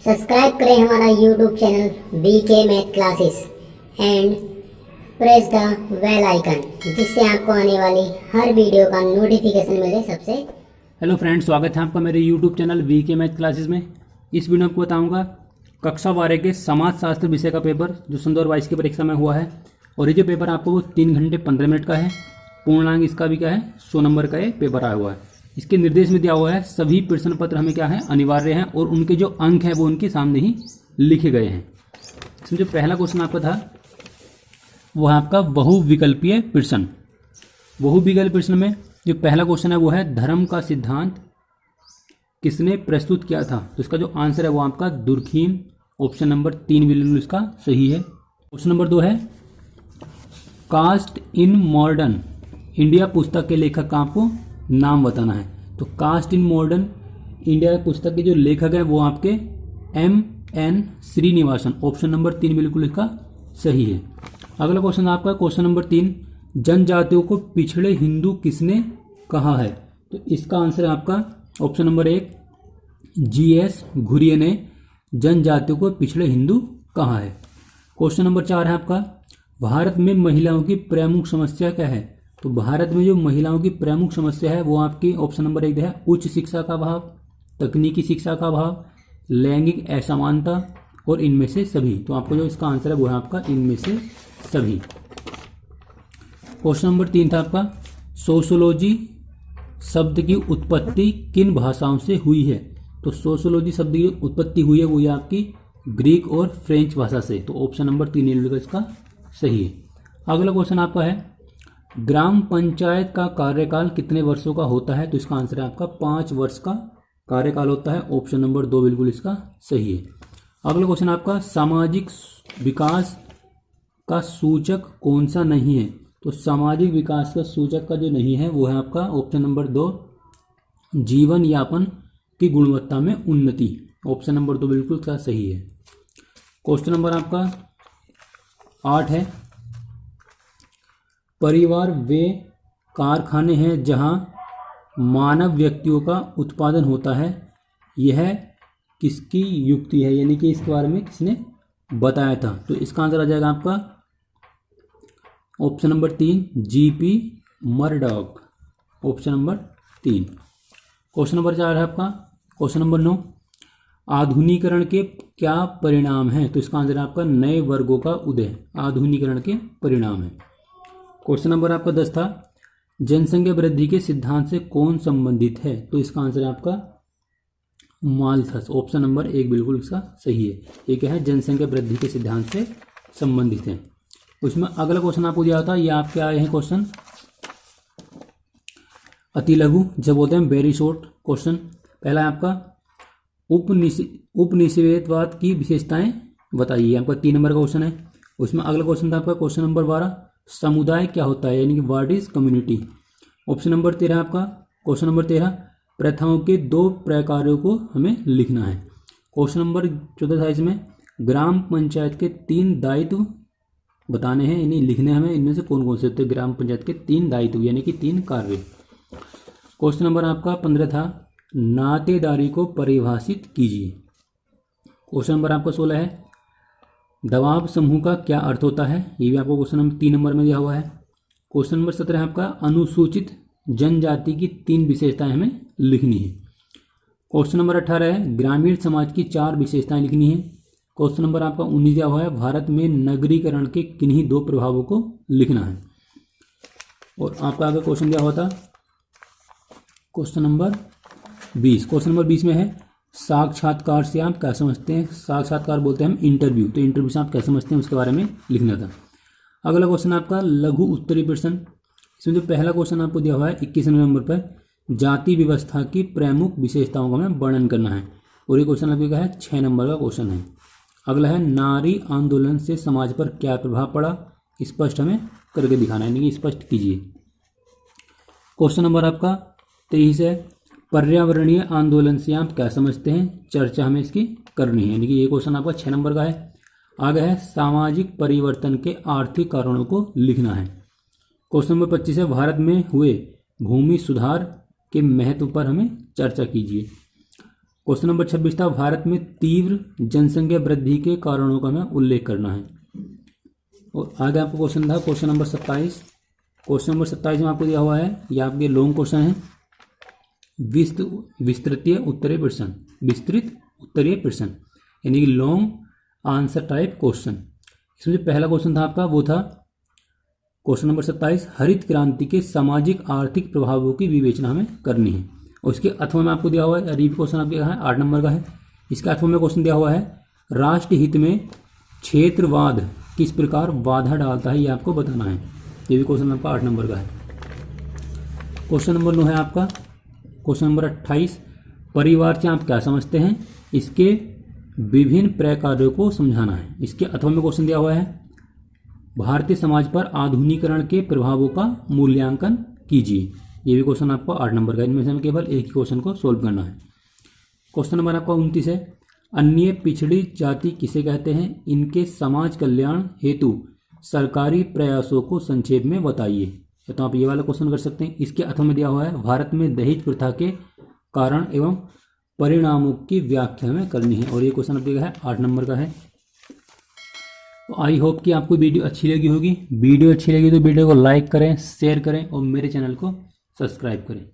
Subscribe करें हमारा YouTube channel VK math classes and press the bell icon, जिससे आपको आने वाली हर वीडियो का नोटिफिकेशन मिले सबसे। हेलो फ्रेंड्स, स्वागत है आपका मेरे YouTube channel VK math classes में। इस वीडियो में आपको बताऊंगा कक्षा 12 के समाजशास्त्र विषय का पेपर जो सन 2022 की परीक्षा में हुआ है। और ये जो पेपर आपको वो 3 घंटे 15 मिनट का है। पूर्णांक इसका भी क्या है, 100 नंबर का ये पेपर आया हुआ है। इसके निर्देश में दिया हुआ है सभी प्रश्न पत्र हमें क्या है अनिवार्य हैं और उनके जो अंक हैं वो उनके सामने ही लिखे गए हैं। इसमें जो पहला क्वेश्चन आपका था वो है आपका बहुविकल्पीय प्रश्न। बहुविकल्पीय प्रश्न में जो पहला क्वेश्चन है वो है धर्म का सिद्धांत किसने प्रस्तुत किया था। तो इसका जो आंसर है वो आपका दुर्खीम, ऑप्शन नंबर 3 बिल्कुल इसका सही है। क्वेश्चन नंबर 2 है कास्ट इन मॉडर्न इंडिया पुस्तक के लेखक का आपको नाम बताना है। तो कास्ट इन मॉडर्न इंडिया पुस्तक के जो लेखक हैं वो आपके M.N. श्रीनिवासन, ऑप्शन नंबर 3 बिल्कुल इसका सही है। अगला क्वेश्चन आपका क्वेश्चन नंबर 3 जनजातियों को पिछड़े हिंदू किसने कहा है। तो इसका आंसर है आपका ऑप्शन नंबर 1 G.S. घुरिये ने जनजातियों को पिछड़े हिंदू कहा है। क्वेश्चन नंबर 4 है आपका भारत में महिलाओं की प्रमुख समस्या क्या है। तो भारत में जो महिलाओं की प्रमुख समस्या है वो आपकी ऑप्शन नंबर 1 है उच्च शिक्षा का अभाव, तकनीकी शिक्षा का अभाव, लैंगिक असमानता और इनमें से सभी। तो आपको जो इसका आंसर है वो है आपका इनमें से सभी। क्वेश्चन नंबर 3 था आपका सोशियोलॉजी शब्द की उत्पत्ति किन भाषाओं से हुई है। तो सोशियोलॉजी शब्द की उत्पत्ति हुई है वो ये आपकी ग्रीक और फ्रेंच भाषा से। तो ऑप्शन नंबर 3 इसका सही है। अगला क्वेश्चन आपका है ग्राम पंचायत का कार्यकाल कितने वर्षों का होता है। तो इसका आंसर है आपका 5 वर्ष का कार्यकाल होता है। ऑप्शन नंबर 2 बिल्कुल इसका सही है। अगला क्वेश्चन आपका सामाजिक विकास का सूचक कौन सा नहीं है। तो सामाजिक विकास का सूचक का जो नहीं है वो है आपका ऑप्शन नंबर 2 जीवन यापन की गुणवत्ता में उन्नति। ऑप्शन नंबर 2 बिल्कुल का सही है। क्वेश्चन नंबर आपका 8 है परिवार वे कारखाने हैं जहां मानव व्यक्तियों का उत्पादन होता है, यह किसकी युक्ति है, यानी कि इसके बारे में किसने बताया था। तो इसका आंसर आ जाएगा आपका option number 3 G.P. Murdock, option number 3। Question number 4 है आपका क्वेश्चन नंबर 9 आधुनिकीकरण के क्या परिणाम हैं। तो इसका आंसर है आपका नए वर्गों का उदय, आधुनिकीकरण के परिणाम है। क्वेश्चन नंबर आपका 10 था जनसंख्या वृद्धि के सिद्धांत से कौन संबंधित है। तो इसका आंसर है आपका माल्थस, ऑप्शन नंबर 1 बिल्कुल इसका सही है। ये क्या है जनसंख्या वृद्धि के सिद्धांत से संबंधित है। उसमें अगला क्वेश्चन आपको दिया था, ये आपके आए हैं क्वेश्चन अति लघु जब बोलते हैं वेरी शॉर्ट क्वेश्चन। पहला है आपका उपनिवेशवाद की विशेषताएं बताइए, आपका 3 नंबर का क्वेश्चन है। उसमें अगला क्वेश्चन था आपका क्वेश्चन नंबर 12 समुदाय क्या होता है, यानी कि what is community. Option number 13 आपका क्वेश्चन नंबर 13 प्रथाओं के 2 प्रकारों को हमें लिखना है। क्वेश्चन नंबर 14 था इसमें ग्राम पंचायत के 3 दायित्व बताने हैं, यानी लिखने हमें इनमें से कौन कौन से होते हैं ग्राम पंचायत के 3 दायित्व यानी कि 3 कार्य। क्वेश्चन नंबर आपका 15 था नातेदारी को परिभाषित कीजिए। क्वेश्चन नंबर आपका 16 है दबाव समूह का क्या अर्थ होता है, ये भी आपको क्वेश्चन नंबर 3 नंबर में दिया हुआ है। क्वेश्चन नंबर 17 है आपका अनुसूचित जनजाति की 3 विशेषताएं हमें लिखनी है। क्वेश्चन नंबर 18 है ग्रामीण समाज की 4 विशेषताएं लिखनी है। क्वेश्चन नंबर आपका 19 दिया हुआ है भारत में नगरीकरण के किन्हीं 2 प्रभावों को लिखना है। और आपका आगे क्वेश्चन दिया हुआ था क्वेश्चन नंबर 20। क्वेश्चन नंबर 20 में है साक्षात्कार से आप क्या समझते हैं। साक्षात्कार बोलते हैं हम इंटरव्यू, तो इंटरव्यू से आप क्या समझते हैं उसके बारे में लिखना था। अगला क्वेश्चन आपका लघु उत्तरीय प्रश्न। इसमें जो पहला क्वेश्चन आपको दिया हुआ है 21वें नंबर पर जाति व्यवस्था की प्रमुख विशेषताओं का हमें वर्णन करना है। और ये क्वेश्चन आपको क्या है 6 नंबर का क्वेश्चन है। अगला है नारी आंदोलन से समाज पर क्या प्रभाव पड़ा, स्पष्ट हमें करके दिखाना है, यानी कि स्पष्ट कीजिए। क्वेश्चन नंबर आपका 23 है पर्यावरणीय आंदोलन से आप क्या समझते हैं, चर्चा हमें इसकी करनी है, यानी कि ये क्वेश्चन आपका 6 नंबर का है। आगे है सामाजिक परिवर्तन के आर्थिक कारणों को लिखना है। क्वेश्चन नंबर 25 है भारत में हुए भूमि सुधार के महत्व पर हमें चर्चा कीजिए। क्वेश्चन नंबर 26 था भारत में तीव्र जनसंख्या वृद्धि के कारणों का हमें उल्लेख करना है। और आगे आपको क्वेश्चन था क्वेश्चन नंबर 27। क्वेश्चन नंबर 27 में आपको दिया हुआ है, यह आपके लॉन्ग क्वेश्चन है, विस्तृतीय उत्तरीय प्रश्न, विस्तृत उत्तरीय प्रश्न यानी कि लॉन्ग आंसर टाइप क्वेश्चन। इसमें जो पहला क्वेश्चन था आपका वो था क्वेश्चन नंबर 27, हरित क्रांति के सामाजिक आर्थिक प्रभावों की विवेचना हमें करनी है। और इसके अथवा में आपको दिया हुआ है, रीप क्वेश्चन आपके है 8 नंबर का है। इसके अथवा में क्वेश्चन दिया हुआ है, राष्ट्र हित में क्षेत्रवाद किस प्रकार बाधा डालता है, ये आपको बताना है। ये भी क्वेश्चन आपका 8 नंबर का है। क्वेश्चन नंबर 9 है आपका क्वेश्चन नंबर 28, परिवार से आप क्या समझते हैं, इसके विभिन्न प्रकारों को समझाना है। इसके अथवा में क्वेश्चन दिया हुआ है, भारतीय समाज पर आधुनिकीकरण के प्रभावों का मूल्यांकन कीजिए। ये भी क्वेश्चन आपको 8 नंबर का, इनमें से हमें केवल एक ही क्वेश्चन को सोल्व करना है। क्वेश्चन नंबर आपका 29 है, अन्य पिछड़ी जाति किसे कहते हैं, इनके समाज कल्याण हेतु सरकारी प्रयासों को संक्षेप में बताइए। तो आप ये वाला क्वेश्चन कर सकते हैं। इसके अथवा में दिया हुआ है, भारत में दहेज प्रथा के कारण एवं परिणामों की व्याख्या हमें करनी है। और ये क्वेश्चन आपका है 8 नंबर का है। तो आई होप कि आपको वीडियो अच्छी लगी होगी। वीडियो अच्छी लगी तो वीडियो को लाइक करें, शेयर करें और मेरे चैनल को सब्सक्राइब करें।